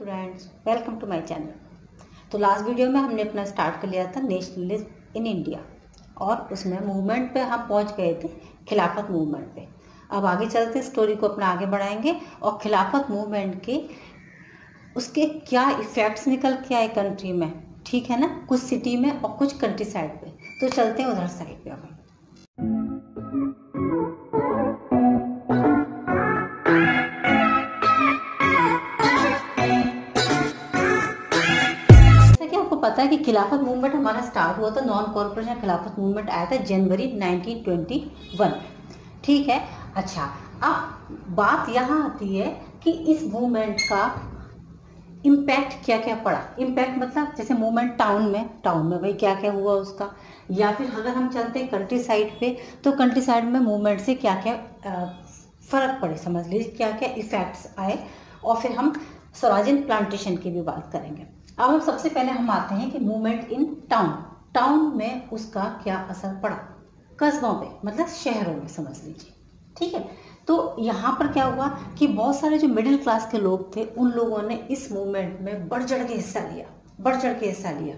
Students, welcome to my channel. तो last video में हमने अपना स्टार्ट कर लिया था नेशनलिज्म इन इंडिया और उसमें मूवमेंट पे हम पहुंच गए थे खिलाफत मूवमेंट पे। अब आगे चलते स्टोरी को अपना आगे बढ़ाएंगे और खिलाफत मूवमेंट के उसके क्या इफ़ेक्ट्स निकल के आए कंट्री में, ठीक है ना, कुछ सिटी में और कुछ कंट्री साइड पे। तो चलते हैं उधर साइड पे। अब पता है कि खिलाफत मूवमेंट हमारा स्टार्ट हुआ था, नॉन कॉर्पोरेशन खिलाफत मूवमेंट आया था जनवरी 1921, ठीक है। अच्छा, अब बात यहाँ आती है कि इस मूवमेंट का इम्पैक्ट क्या क्या पड़ा। इम्पैक्ट मतलब जैसे मूवमेंट टाउन में भाई क्या क्या हुआ उसका, या फिर अगर हम चलते हैं कंट्री साइड पे तो कंट्री साइड में मूवमेंट से क्या क्या फ़र्क पड़े, समझ लीजिए क्या क्या इफ़ेक्ट्स आए। और फिर हम स्वराज्य प्लांटेशन की भी बात करेंगे। अब सबसे पहले हम आते हैं कि मूवमेंट इन टाउन में उसका क्या असर पड़ा, कस्बों पे मतलब शहरों में, समझ लीजिए, ठीक है। तो यहाँ पर क्या हुआ कि बहुत सारे जो मिडिल क्लास के लोग थे उन लोगों ने इस मूवमेंट में बढ़ चढ़ के हिस्सा लिया।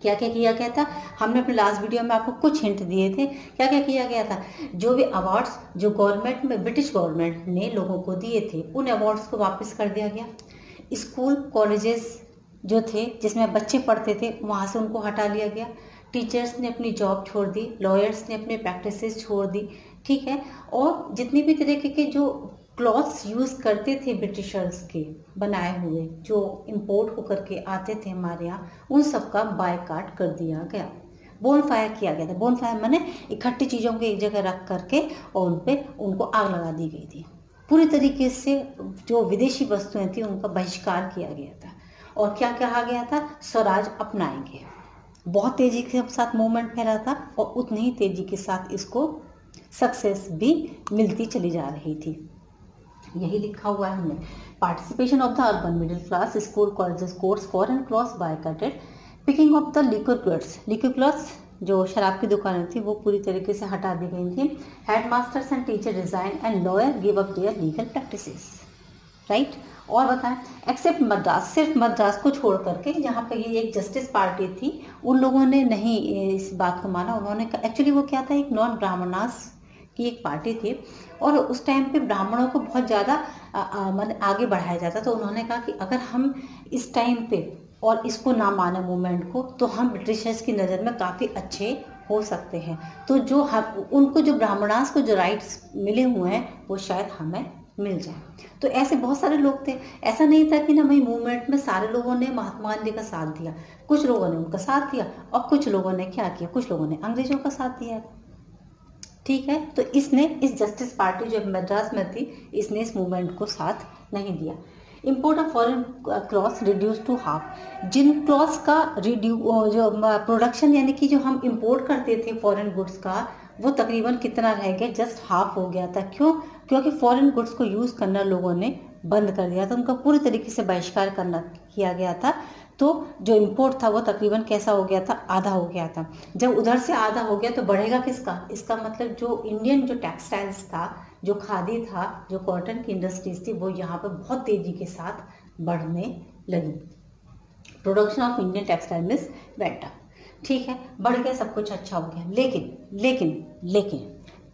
क्या क्या किया गया था, हमने अपने लास्ट वीडियो में आपको कुछ हिंट दिए थे। क्या क्या किया गया था, जो भी अवार्ड्स जो गवर्नमेंट में ब्रिटिश गवर्नमेंट ने लोगों को दिए थे उन अवार्ड्स को वापस कर दिया गया। स्कूल कॉलेजेस जो थे जिसमें बच्चे पढ़ते थे वहाँ से उनको हटा लिया गया। टीचर्स ने अपनी जॉब छोड़ दी, लॉयर्स ने अपने प्रैक्टिसेस छोड़ दी, ठीक है। और जितनी भी तरीके के जो क्लॉथ्स यूज़ करते थे ब्रिटिशर्स के बनाए हुए जो इंपोर्ट होकर के आते थे हमारे यहाँ, उन सब का बायकॉट कर दिया गया। बोन फायर किया गया था। बोन फायर माने इकट्ठी चीज़ों को एक जगह रख करके और उन पर उनको आग लगा दी गई थी। पूरी तरीके से जो विदेशी वस्तुएं थी उनका बहिष्कार किया गया था। और क्या कहा गया था, स्वराज अपनाएंगे। बहुत तेजी के साथ मूवमेंट फैला था और उतनी ही तेजी के साथ इसको सक्सेस भी मिलती चली जा रही थी। यही लिखा हुआ है हमने, participation of the urban middle class, school colleges course foreign clothes बायकॉटेड, picking of the liquid clothes जो शराब की दुकानें थी वो पूरी तरीके से हटा दी गई थी। Head masters and teacher resign and lawyer give up their legal practices, right. और बताएं, एक्सेप्ट मद्रास, सिर्फ मद्रास को छोड़ करके जहाँ पर ये एक जस्टिस पार्टी थी उन लोगों ने नहीं इस बात को माना। उन्होंने एक्चुअली वो क्या था, एक नॉन ब्राह्मणास की एक पार्टी थी और उस टाइम पे ब्राह्मणों को बहुत ज़्यादा मतलब आगे बढ़ाया जाता। तो उन्होंने कहा कि अगर हम इस टाइम पे और इसको ना माने मूवमेंट को तो हम ब्रिटिशर्स की नज़र में काफ़ी अच्छे हो सकते हैं। तो जो उनको जो ब्राह्मणास को जो राइट्स मिले हुए हैं वो शायद हमें मिल जाए। तो ऐसे बहुत सारे लोग थे। ऐसा नहीं था कि ना भाई मूवमेंट में सारे लोगों ने महात्मा गांधी का साथ दिया, कुछ लोगों ने उनका साथ दिया और कुछ लोगों ने क्या किया, कुछ लोगों ने अंग्रेजों का साथ दिया, ठीक है। तो इसने इस जस्टिस पार्टी जो मद्रास में थी इसने इस मूवमेंट को साथ नहीं दिया। Import of foreign clothes reduce to half, जिन क्लॉथ्स का जो प्रोडक्शन यानी कि जो हम इम्पोर्ट करते थे फॉरेन गुड्स का वो तकरीबन कितना रह गया, जस्ट हाफ हो गया था। क्यों? क्योंकि फॉरेन गुड्स को यूज़ करना लोगों ने बंद कर दिया था, उनका पूरी तरीके से बहिष्कार किया गया था। तो जो इम्पोर्ट था वो तकरीबन कैसा हो गया था, आधा हो गया था। जब उधर से आधा हो गया तो बढ़ेगा किसका, इसका मतलब जो इंडियन जो टेक्सटाइल्स था, जो खादी था, जो कॉटन की इंडस्ट्रीज थी वो यहाँ पर बहुत तेज़ी के साथ बढ़ने लगी। Production of Indian textile mills went up, ठीक है, बढ़ गया, सब कुछ अच्छा हो गया। लेकिन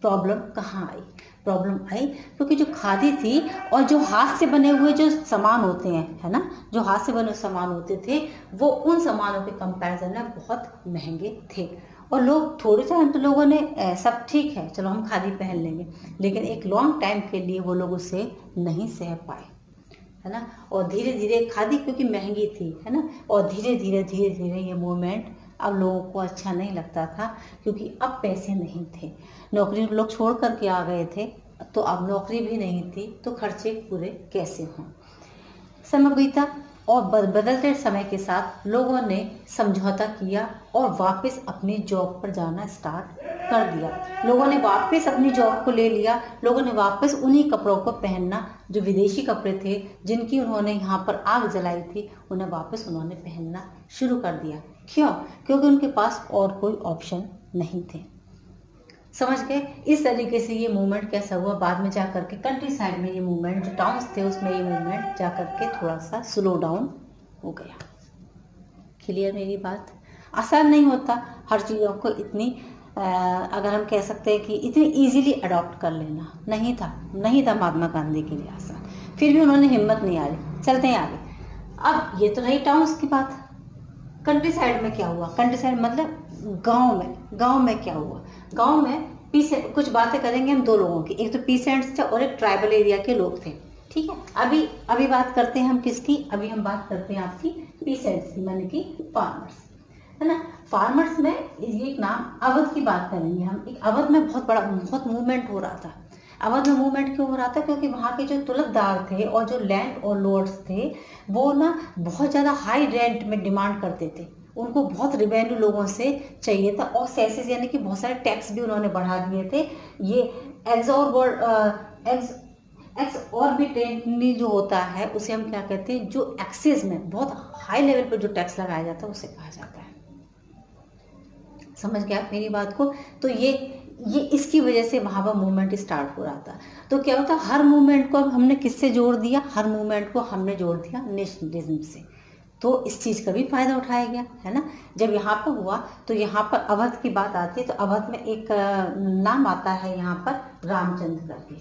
प्रॉब्लम कहाँ आई? प्रॉब्लम आई क्योंकि जो खादी थी और जो हाथ से बने हुए जो सामान होते हैं, है ना, जो हाथ से बने सामान होते थे वो उन सामानों के कंपैरिजन में बहुत महंगे थे। और लोग थोड़े टाइम तो लोगों ने सब ठीक है चलो हम खादी पहन लेंगे, लेकिन एक लॉन्ग टाइम के लिए वो लोग उसे नहीं सह पाए, है ना। और धीरे धीरे खादी क्योंकि महंगी थी, है ना, और धीरे धीरे ये मूवमेंट अब लोगों को अच्छा नहीं लगता था क्योंकि अब पैसे नहीं थे, नौकरी लोग छोड़ करके आ गए थे, तो अब नौकरी भी नहीं थी तो खर्चे पूरे कैसे हों। समय बीता और बदलते समय के साथ लोगों ने समझौता किया और वापस अपनी जॉब पर जाना स्टार्ट कर दिया। लोगों ने वापस अपनी जॉब को ले लिया, लोगों ने वापस उन्हीं कपड़ों को पहनना जो विदेशी कपड़े थे जिनकी उन्होंने यहाँ पर आग जलाई थी, उन्हें वापस उन्होंने पहनना शुरू कर दिया। क्यों? क्योंकि उनके पास और कोई ऑप्शन नहीं थे। समझ गए? इस तरीके से ये मूवमेंट कैसा हुआ, बाद में जा करके कंट्री साइड में ये मूवमेंट, जो टाउन्स थे उसमें ये मूवमेंट जा करके थोड़ा सा स्लो डाउन हो गया। क्लियर मेरी बात? आसान नहीं होता हर चीज़ों को इतनी अगर हम कह सकते हैं कि इतनी इजीली अडॉप्ट कर लेना, नहीं था महात्मा गांधी के लिए आसान, फिर भी उन्होंने हिम्मत नहीं हारी, चलते हैं आगे। अब ये तो रही टाउन्स की बात। कंट्री साइड में क्या हुआ? कंट्री साइड मतलब गांव में क्या हुआ? गांव में कुछ बातें करेंगे हम दो लोगों की, एक तो पीसेंट्स थे और एक ट्राइबल एरिया के लोग थे, ठीक है। अभी बात करते हैं हम किसकी? अभी हम बात करते हैं आपकी पीसेंट्स की, माने कि फार्मर्स, है ना। फार्मर्स में ये एक नाम, अवध की बात करेंगे हम। एक अवध में बहुत मूवमेंट हो रहा था। अवध में मूवमेंट क्यों हो रहा था? क्योंकि वहाँ के जो तुलकदार थे और जो लैंड और लॉर्ड्स थे वो ना बहुत ज़्यादा हाई रेंट में डिमांड करते थे, उनको बहुत रिवेन्यू लोगों से चाहिए था, और सेसेस यानी कि बहुत सारे टैक्स भी उन्होंने बढ़ा दिए थे। ये एक्स ऑर्बिटेंटली जो होता है उसे हम क्या कहते हैं, जो एक्सेस में बहुत हाई लेवल पर जो टैक्स लगाया जाता है उसे कहा जाता है। समझ गया आप मेरी बात को? तो ये इसकी वजह से वहाँ पर मूवमेंट स्टार्ट हो रहा था। तो क्या होता, हर मूवमेंट को अब हमने किससे जोड़ दिया? हर मूवमेंट को हमने जोड़ दिया नेशनलिज्म से। तो इस चीज़ का भी फायदा उठाया गया, है ना। जब यहाँ पर हुआ तो यहाँ पर अवध की बात आती है, तो अवध में एक नाम आता है यहाँ पर, रामचंद्र करके।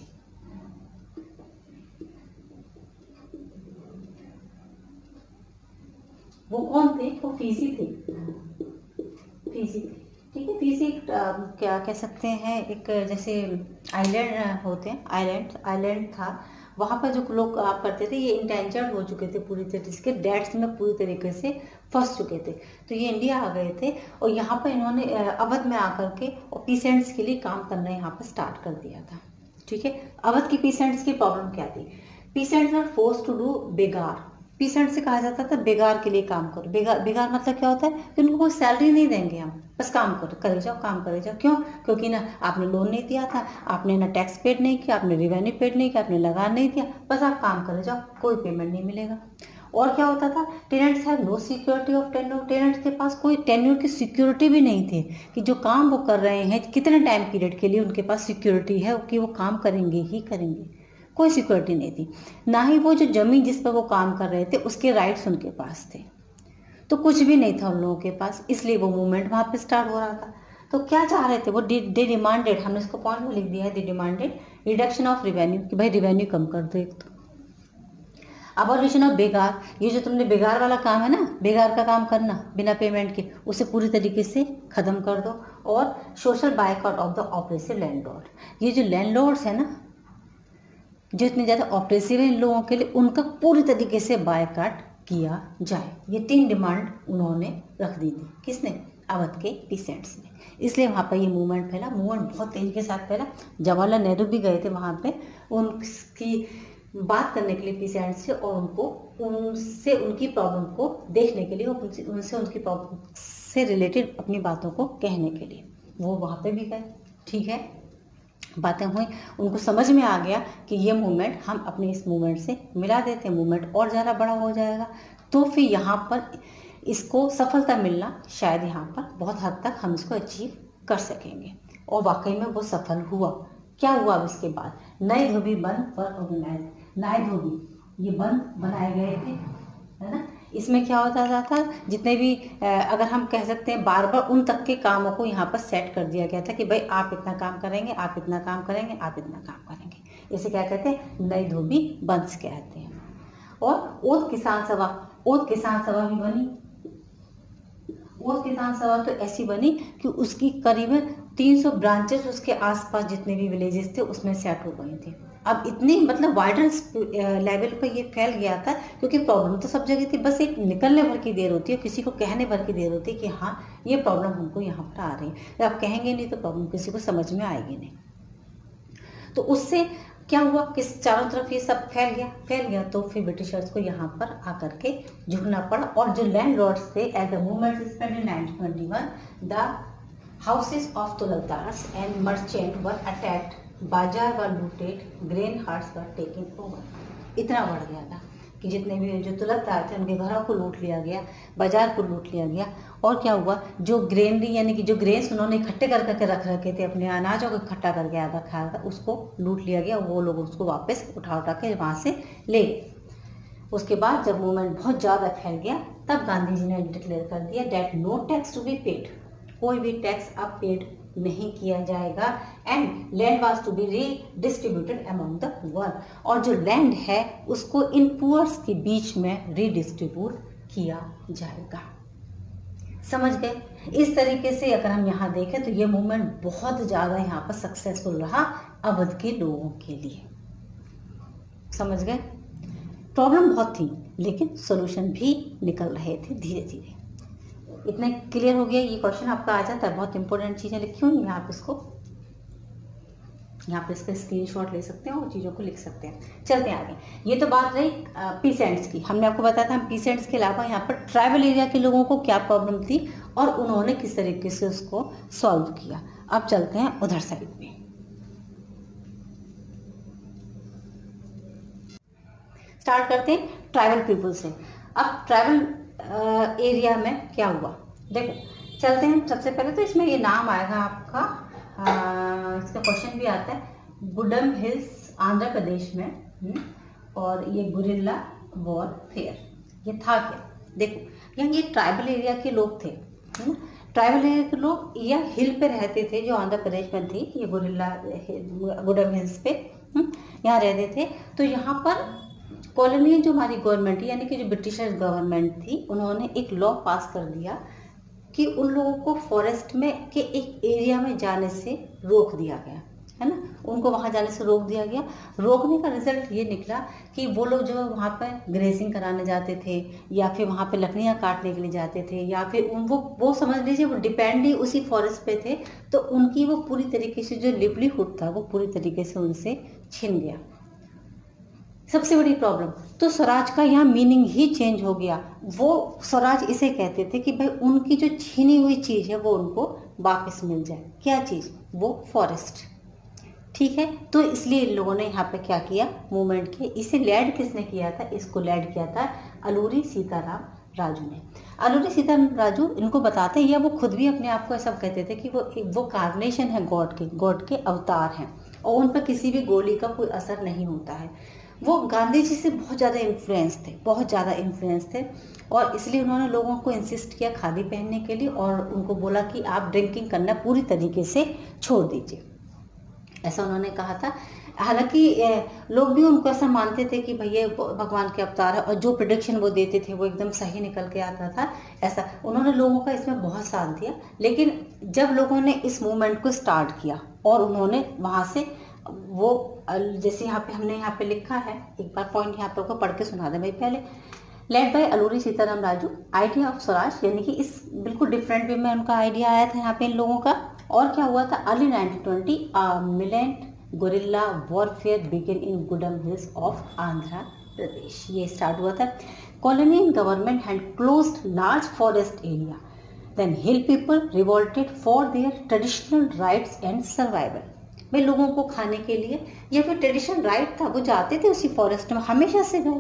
वो कौन थे? वो फीसी थे, ठीक है। फीसी क्या कह सकते हैं, एक जैसे आइलैंड होते हैं, आइलैंड था। वहाँ पर जो लोग आप करते थे, ये इंडेंजर्ड हो चुके थे पूरी तरीके से, डेथ्स में पूरी तरीके से फंस चुके थे। तो ये इंडिया आ गए थे और यहाँ पर इन्होंने अवध में आकर के और पीसेंट्स के लिए काम करना यहाँ पर स्टार्ट कर दिया था, ठीक है। अवध की पीसेंट्स की प्रॉब्लम क्या थी? Peasants are forced to do begar. Peasant से कहा जाता था बेगार के लिए काम करो। बेगार मतलब क्या होता है कि उनको कोई सैलरी नहीं देंगे हम, बस काम करो, करे जाओ, काम करे जाओ। क्यों? क्योंकि ना आपने लोन नहीं दिया था, आपने ना टैक्स पेड नहीं किया, आपने रिवेन्यू पेड नहीं किया, आपने लगान नहीं दिया, बस आप काम करे जाओ, कोई पेमेंट नहीं मिलेगा। और क्या होता था? Tenants have no security of tenure. Tenants के पास कोई टेन्योर की सिक्योरिटी भी नहीं थी कि जो काम वो कर रहे हैं कितने टाइम पीरियड के लिए उनके पास सिक्योरिटी है कि वो काम करेंगे ही करेंगे। कोई सिक्योरिटी नहीं थी। ना ही वो जो जमीन जिस पर वो काम कर रहे थे उसके राइट्स उनके पास थे। तो कुछ भी नहीं था उन लोगों के पास, इसलिए वो मूवमेंट वहाँ पे स्टार्ट हो रहा था। तो क्या चाह रहे थे वो? दे डिमांडेड, हमने इसको पॉइंट में लिख दिया है, they demanded reduction of revenue, कि भाई रिवेन्यू कम कर दो। एक तो अबॉलिशन ऑफ बेगार, ये जो तुमने बेगार वाला काम है ना, बेगार का काम करना बिना पेमेंट के, उसे पूरी तरीके से खत्म कर दो। और social boycott of the oppressive landlord, ये जो लैंडलॉर्ड्स है ना, जो इतने ज़्यादा ऑपरेसिव है इन लोगों के लिए, उनका पूरी तरीके से बायकॉट किया जाए। ये 3 डिमांड उन्होंने रख दी थी। किसने? अवध के पीसेंट्स ने। इसलिए वहाँ पर ये मूवमेंट फैला। मूवमेंट बहुत तेजी के साथ फैला। जवाहरलाल नेहरू भी गए थे वहाँ पे उनकी बात करने के लिए पीसेंट्स से, और उनसे उनकी प्रॉब्लम को देखने के लिए, उनसे उनकी प्रॉब्लम से रिलेटेड अपनी बातों को कहने के लिए वो वहाँ पे भी गए, ठीक है। बातें हुई, उनको समझ में आ गया कि ये मूवमेंट हम अपने इस मूवमेंट से मिला देते हैं, मूवमेंट और ज़्यादा बड़ा हो जाएगा। तो फिर यहाँ पर इसको सफलता मिलना, शायद यहाँ पर बहुत हद तक हम इसको अचीव कर सकेंगे। और वाकई में वो सफल हुआ। क्या हुआ अब इसके बाद? नए धोबी बंद पर ऑर्गेनाइज, नए धोबी ये बंद बनाए गए थे, है ना। इसमें क्या होता था, जितने भी अगर हम कह सकते हैं बार बार उन तक के कामों को यहाँ पर सेट कर दिया गया था कि भाई आप इतना काम करेंगे, आप इतना काम करेंगे, आप इतना काम करेंगे। इसे क्या कहते हैं? नई धोबी वंश कहते हैं। और ओध किसान सभा भी बनी। ओध किसान सभा तो ऐसी बनी कि उसकी करीबन 300 ब्रांचेस उसके आसपास जितने भी विलेजेस थे उसमें सेट हो गई थी। अब इतनी मतलब वाइडर लेवल पर ये फैल गया था, क्योंकि प्रॉब्लम तो सब जगह थी, बस एक निकलने भर की देर होती है, किसी को कहने भर की देर होती है कि हाँ ये प्रॉब्लम हमको यहाँ पर आ रही है। आप कहेंगे नहीं तो प्रॉब्लम किसी को समझ में आएगी नहीं। तो उससे क्या हुआ कि चारों तरफ ये सब फैल गया। तो फिर ब्रिटिशर्स को यहाँ पर आकर के झुकना पड़ा। और जो लैंड लॉर्ड्स थे, as the movement spread in 1921, the houses of taluqdars and merchant were attacked, bazaar were looted, grain hoards were taken over. इतना बढ़ गया था कि जितने भी जो तुलकदार थे उनके घरों को लूट लिया गया, बाजार को लूट लिया गया। और क्या हुआ, जो ग्रेनरी यानी कि जो ग्रेन्स उन्होंने इकट्ठे कर करके रख रखे थे, अपने अनाजों को इकट्ठा करके रखा था, उसको लूट लिया गया। वो लोग उसको वापस उठा के वहाँ से ले गए। उसके बाद जब मूवमेंट बहुत ज़्यादा फैल गया, तब गांधी जी ने डिक्लेयर कर दिया that no tax to be paid, कोई भी टैक्स अब पेड नहीं किया जाएगा, and land was to be redistributed among the poor, और जो लैंड है उसको इन पुअर्स के बीच में रीडिस्ट्रीब्यूट किया जाएगा। समझ गए? इस तरीके से अगर हम यहाँ देखें तो ये मूवमेंट बहुत ज़्यादा यहाँ पर सक्सेसफुल रहा अवध के लोगों के लिए। समझ गए? प्रॉब्लम बहुत थी लेकिन सोल्यूशन भी निकल रहे थे धीरे धीरे। इतना क्लियर हो गया? ये क्वेश्चन आपका आ जाता है, बहुत इंपॉर्टेंट चीज़ है, लिखी हुई है आप इसको, यहाँ पे इसका स्क्रीनशॉट ले सकते हैं और चीज़ों को लिख सकते हैं। चलते हैं आगे। ये तो बात रही पीसेंट्स की। हमने आपको बताया था पीसेंट्स के अलावा यहाँ पर ट्राइबल एरिया के लोगों को क्या प्रॉब्लम थी और उन्होंने किस तरीके से उसको सॉल्व किया। अब चलते हैं उधर साइड में। स्टार्ट करते हैं ट्राइबल पीपल से। अब ट्राइबल एरिया में क्या हुआ, देखो चलते हैं। सबसे पहले तो इसमें ये नाम आएगा आपका, इसका क्वेश्चन भी आता है, गुडम हिल्स आंध्र प्रदेश में, और ये गुरिल्ला वॉरफेयर, ये था क्या? देखो यहाँ ये ट्राइबल एरिया के लोग थे, है ना। ट्राइबल एरिया के लोग या हिल पे रहते थे जो आंध्र प्रदेश में थी, ये गुडम हिल्स पे यहाँ रहते थे। तो यहाँ पर कॉलोनियल जो हमारी गवर्नमेंट यानी कि जो ब्रिटिशर्स गवर्नमेंट थी, उन्होंने एक लॉ पास कर दिया कि उन लोगों को फॉरेस्ट में के एक एरिया में जाने से रोक दिया गया, है ना। उनको वहाँ जाने से रोक दिया गया। रोकने का रिजल्ट ये निकला कि वो लोग जो वहाँ पर ग्रेजिंग कराने जाते थे या फिर वहाँ पे लकड़ियाँ काटने के लिए जाते थे, या फिर वो समझ लीजिए वो डिपेंड ही उसी फॉरेस्ट पे थे, तो उनकी वो पूरी तरीके से जो लिवलीहुड था वो पूरी तरीके से उनसे छिन गया। सबसे बड़ी प्रॉब्लम तो स्वराज का यहाँ मीनिंग ही चेंज हो गया। वो स्वराज इसे कहते थे कि भाई उनकी जो छीनी हुई चीज़ है वो उनको वापस मिल जाए। क्या चीज़? वो फॉरेस्ट। ठीक है, तो इसलिए इन लोगों ने यहाँ पे क्या किया, मूवमेंट किया। इसे लैड किसने किया था? इसको लैड किया था अलूरी सीताराम राजू ने। अलूरी सीताराम राजू इनको बताते हैं, या वो खुद भी अपने आप को ऐसा कहते थे कि वो कार्नेशन है, गॉड के अवतार हैं, और उन पर किसी भी गोली का कोई असर नहीं होता है। वो गांधी जी से बहुत ज़्यादा इन्फ्लुएंस थे, बहुत ज़्यादा इन्फ्लुएंस थे, और इसलिए उन्होंने लोगों को इंसिस्ट किया खादी पहनने के लिए, और उनको बोला कि आप ड्रिंकिंग करना पूरी तरीके से छोड़ दीजिए, ऐसा उन्होंने कहा था। हालांकि लोग भी उनको ऐसा मानते थे कि भैया भगवान के अवतार है, और जो प्रेडिक्शन वो देते थे वो एकदम सही निकल के आता था। ऐसा उन्होंने लोगों का इसमें बहुत साथ दिया। लेकिन जब लोगों ने इस मूवमेंट को स्टार्ट किया और उन्होंने वहाँ से वो जैसे हमने यहाँ पे लिखा है, एक बार पॉइंट यहाँ पे आपको पढ़ के सुना दें भाई पहले। Led by Alluri Sitaram Raju, idea of Swaraj, यानी कि इस बिल्कुल डिफरेंट वे में उनका आइडिया आया था यहाँ पे इन लोगों का। और क्या हुआ था, early 1920 militant guerrilla warfare begin in Gudem hills of Andhra Pradesh. ये स्टार्ट हुआ था। Colonial government had closed large forest area, then hill people revolted for their traditional rights and survival. भाई लोगों को खाने के लिए या फिर ट्रेडिशनल राइट था, वो जाते थे उसी फॉरेस्ट में, हमेशा से गए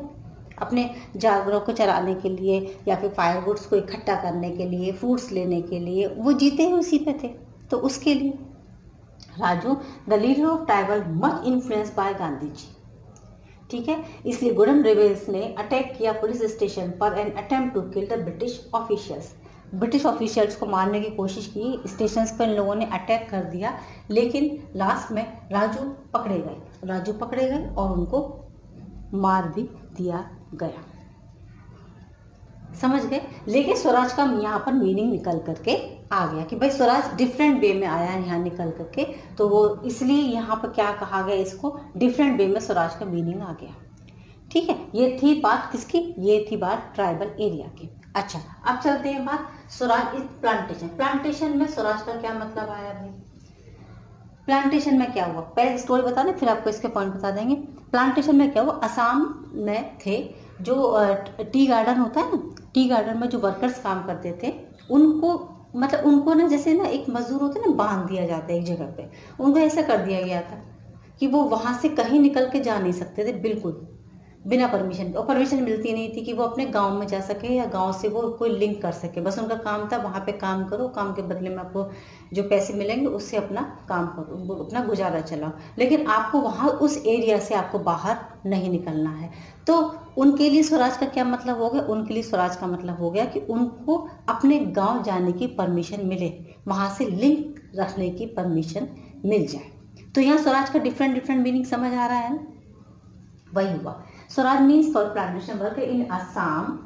अपने जानवरों को चराने के लिए या फिर फायरवुड्स को इकट्ठा करने के लिए, फ्रूट्स लेने के लिए, वो जीते ही उसी पे थे। तो उसके लिए Raju the leader of tribal much influence by Gandhi ji. ठीक है, इसलिए गुडम रिबेल्स ने अटैक किया पुलिस स्टेशन पर and attempt to kill the British officials. British officials को मारने की कोशिश की, स्टेशंस पर इन लोगों ने अटैक कर दिया, लेकिन लास्ट में राजू पकड़े गए और उनको मार भी दिया गया। समझ गए? लेकिन स्वराज का यहाँ पर मीनिंग निकल करके आ गया कि भाई स्वराज डिफरेंट वे में आया है यहाँ निकल करके, तो वो इसलिए यहाँ पर क्या कहा गया, इसको डिफरेंट वे में स्वराज का मीनिंग आ गया। ठीक है, ये थी बात किसकी? ये थी बात ट्राइबल एरिया की। अच्छा, अब चलते हैं बात स्वराज प्लांटेशन। प्लांटेशन में स्वराज का क्या मतलब आया भाई? प्लांटेशन में क्या हुआ, पहले स्टोरी बता दें फिर आपको इसके पॉइंट बता देंगे। प्लांटेशन में क्या हुआ, असम में थे जो टी गार्डन होता है ना, टी गार्डन में जो वर्कर्स काम करते थे, उनको ना जैसे ना एक मजदूर होते ना, बांध दिया जाता है एक जगह पे, उनको ऐसा कर दिया गया था कि वो वहां से कहीं निकल के जा नहीं सकते थे बिल्कुल। बिना परमिशन और परमिशन मिलती नहीं थी कि वो अपने गांव में जा सके या गांव से वो कोई लिंक कर सके। बस उनका काम था वहाँ पे काम करो, काम के बदले में आपको जो पैसे मिलेंगे उससे अपना काम करो, अपना गुजारा चलाओ, लेकिन आपको वहाँ उस एरिया से आपको बाहर नहीं निकलना है। तो उनके लिए स्वराज का क्या मतलब हो गया? उनके लिए स्वराज का मतलब हो गया कि उनको अपने गाँव जाने की परमिशन मिले, वहाँ से लिंक रखने की परमिशन मिल जाए। तो यहाँ स्वराज का डिफरेंट डिफरेंट मीनिंग समझ आ रहा है। वही हुआ, Swaraj means for plantation worker in Assam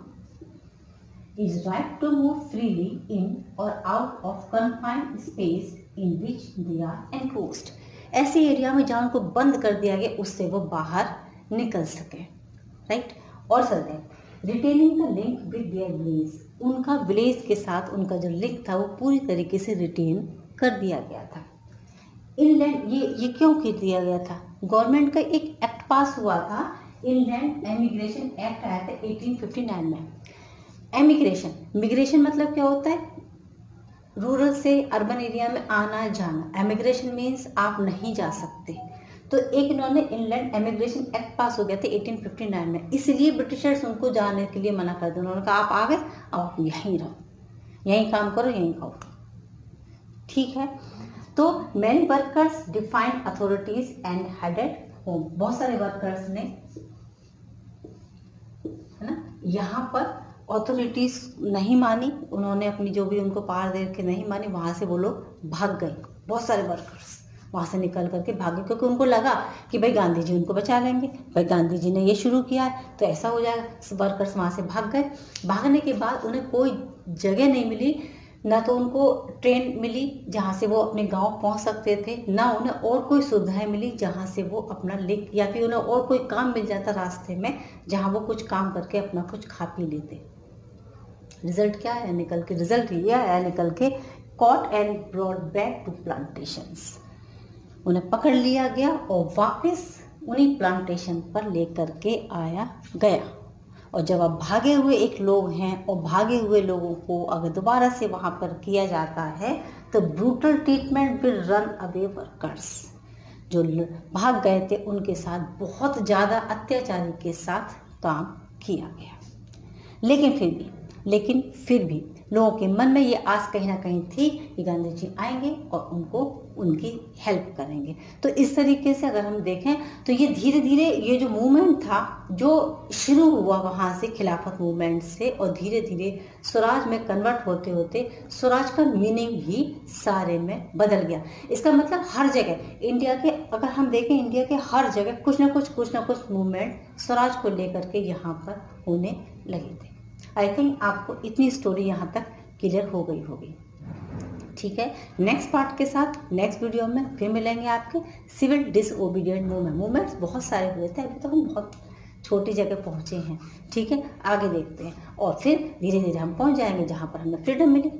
is right to move freely in or out of confined space in which they are enclosed। ऐसे एरिया में जहाँ उनको बंद कर दिया गया उससे वो बाहर निकल सके, राइट। और चलते हैं, retaining the link with their village, उनका विलेज के साथ उनका जो लिंक था वो पूरी तरीके से रिटेन कर दिया गया था। इनलैंड, ये क्यों कर दिया गया था? गवर्नमेंट का एक एक्ट पास हुआ था, इनलैंड एमिग्रेशन एक्ट आया था 1859 में। एमिग्रेशन, मिग्रेशन मतलब क्या होता है? रूरल से अर्बन एरिया में आना जाना। एमिग्रेशन मीन्स आप नहीं जा सकते। तो एक इन्होंने इनलैंड एमिग्रेशन एक्ट पास हो गया था 1859 में, इसलिए ब्रिटिशर्स उनको जाने के लिए मना कर दिया। उन्होंने कहा आप आ गए, अब आप यहीं रहो, यहीं काम करो, यहीं खाओ, ठीक है। तो many workers defined authorities and headed home, बहुत सारे वर्कर्स ने, है ना, यहाँ पर अथॉरिटीज नहीं मानी, उन्होंने अपनी जो भी उनको पावर दे के नहीं मानी, वहाँ से वो लोग भाग गए। बहुत सारे वर्कर्स वहाँ से निकल करके भागे, क्योंकि उनको लगा कि भाई गांधी जी उनको बचा लेंगे, भाई गांधी जी ने ये शुरू किया है तो ऐसा हो जाएगा। वर्कर्स वहाँ से भाग गए। भागने के बाद उन्हें कोई जगह नहीं मिली, ना तो उनको ट्रेन मिली जहाँ से वो अपने गांव पहुँच सकते थे, ना उन्हें और कोई सुविधाएं मिली जहाँ से वो अपना लिंक, या फिर उन्हें और कोई काम मिल जाता रास्ते में जहाँ वो कुछ काम करके अपना कुछ खा पी लेते। रिजल्ट क्या है निकल के? रिजल्ट ये आया निकल के, caught and brought back to plantations, उन्हें पकड़ लिया गया और वापस उन्हीं प्लांटेशन पर लेकर के आया गया। और जब अब भागे हुए एक लोग हैं और भागे हुए लोगों को अगर दोबारा से वहाँ पर किया जाता है तो brutal treatment will run away workers, जो भाग गए थे उनके साथ बहुत ज़्यादा अत्याचारी के साथ काम किया गया। लेकिन फिर भी लोगों के मन में ये आस कहीं ना कहीं थी कि गांधी जी आएंगे और उनको उनकी हेल्प करेंगे। तो इस तरीके से अगर हम देखें तो ये धीरे धीरे ये जो मूवमेंट था जो शुरू हुआ वहाँ से खिलाफत मूवमेंट से, और धीरे धीरे स्वराज में कन्वर्ट होते होते स्वराज का मीनिंग ही सारे में बदल गया। इसका मतलब हर जगह इंडिया के, अगर हम देखें इंडिया के हर जगह कुछ ना कुछ मूवमेंट स्वराज को लेकर के यहाँ पर होने लगे थे। आई थिंक आपको इतनी स्टोरी यहाँ तक क्लियर हो गई होगी, ठीक है। नेक्स्ट पार्ट के साथ नेक्स्ट वीडियो में फिर मिलेंगे आपके सिविल डिसओबीडियंट मूवमेंट्स बहुत सारे हुए थे, अभी तो हम बहुत छोटी जगह पहुँचे हैं, ठीक है। आगे देखते हैं और फिर धीरे धीरे हम पहुँच जाएंगे जहाँ पर हमें फ्रीडम मिली।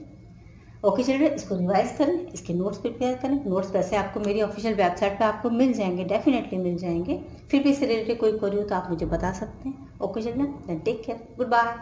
ओके चिल्ड्रन, इसको रिवाइज करें, इसके नोट्स प्रिपेयर करें। नोट्स वैसे आपको मेरी ऑफिशियल वेबसाइट पे आपको मिल जाएंगे, डेफिनेटली मिल जाएंगे। फिर भी इससे रिलेटेड कोई क्वेरी हो तो आप मुझे बता सकते हैं। Okay children, then take care, good bye.